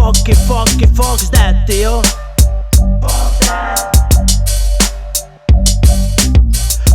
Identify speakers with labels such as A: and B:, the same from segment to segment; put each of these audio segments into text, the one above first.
A: Fuck's that, tio.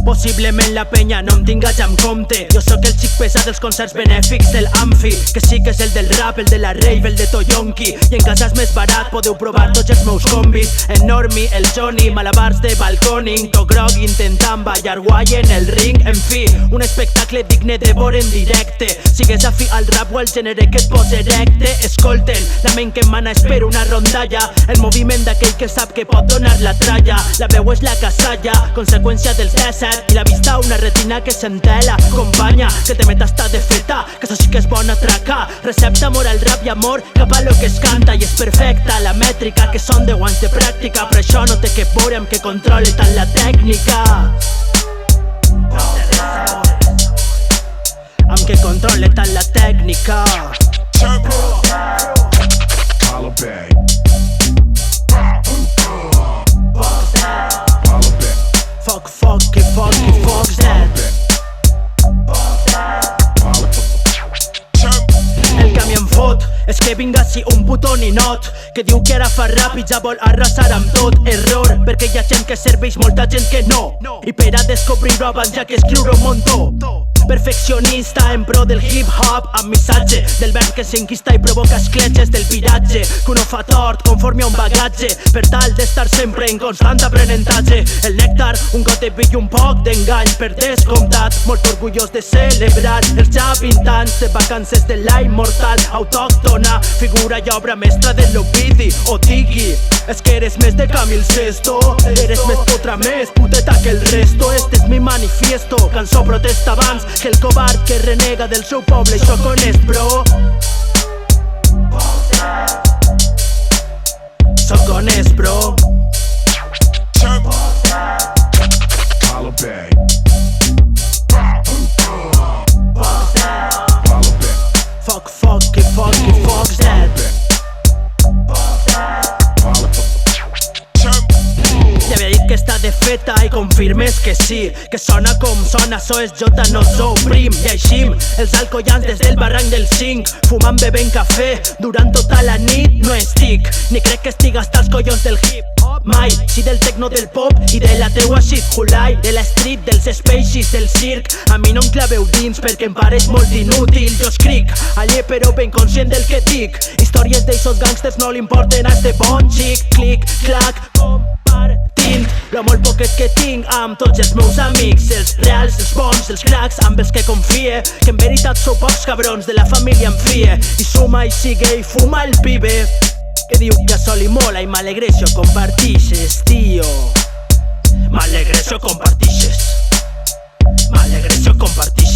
A: Possiblement la penya no em tinga ja en compte. Jo sóc el xic pesat dels concerts benèfics del Amfi, que sí que és el del rap, el de la rave, el de Toyonki. I en casa és més barat, podeu provar tots els meus combis. En Normi, el Johnny, malabars de balconing, to grog intentant ballar guai en el ring. En fi, un espectacle digne de veure en directe. Sigues afí al rap o al gènere que et posa erecte. Escolten, la ment que emana és per una rondalla, el moviment d'aquell que sap que pot donar la tralla. La veu és la casalla, conseqüència dels dèsset, i la vista una retina que s'entela. Companya, que te metes està de feta, que això sí que és bona traca. Recepta amor al rap i amor cap a lo que es canta. I és perfecta la mètrica, que són 10 anys de pràctica, però això no té que veure amb que controle tant la tècnica. Amb que controle tant la tècnica. Fuck's that. El que a mi em fot és que vinga si un puto ninot que diu que ara fa rap i ja vol arrasar amb tot. Error, perquè hi ha gent que serveix, molta gent que no, i per a descobrir-ho abans ja que escriure un muntó. Perfeccionista en pro del hip-hop, amb missatge del verb que s'enquista i provoca escletxes del viratge, que uno fa tort conforme a un bagatge, per tal d'estar sempre en constant aprenentatge. El nèctar, un got de vi i un poc d'engany, per descomptat, molt orgullós de celebrar els ja 20 anys de vacances de la immortal autòctona, figura i obra mestra de l'Ovidi o Digui. És que eres més de Camil Sesto, eres més potra, més puteta que el resto. Este és mi manifiesto, cançó protesta abans que el covard que renega del seu poble. I sóc honest, bro. Sóc honest, bro. Fuck's that. Ja havia dit que està de feta i confirmes que sí, que sona com sona, so és jota, no sou prim. I eixim els alcoians des del barranc del 5, fumant bevent cafè durant tota la nit. No estic, ni crec que estic hasta els collons del hip-hop mai. Sí del techno, del pop i de la teua shit hulai, de la street, dels spaces, del circ. A mi no em claveu dins perquè em pareix molt inútil. Jo escric, allè però ben conscient del que dic. Històries d'eixos gangsters no li importen a este bon xic. Clic, clac, compartint lo molt poquet que tinc amb tots els meus amics, els reals, els bons, els cracs, amb els que confie, que en veritat sou pocs cabrons, de la família em fie. I suma i sigue i fuma el pibe, que diu que sol i mola i m'alegreixo compartixes, tio. M'alegreixo compartixes. M'alegreixo compartixes.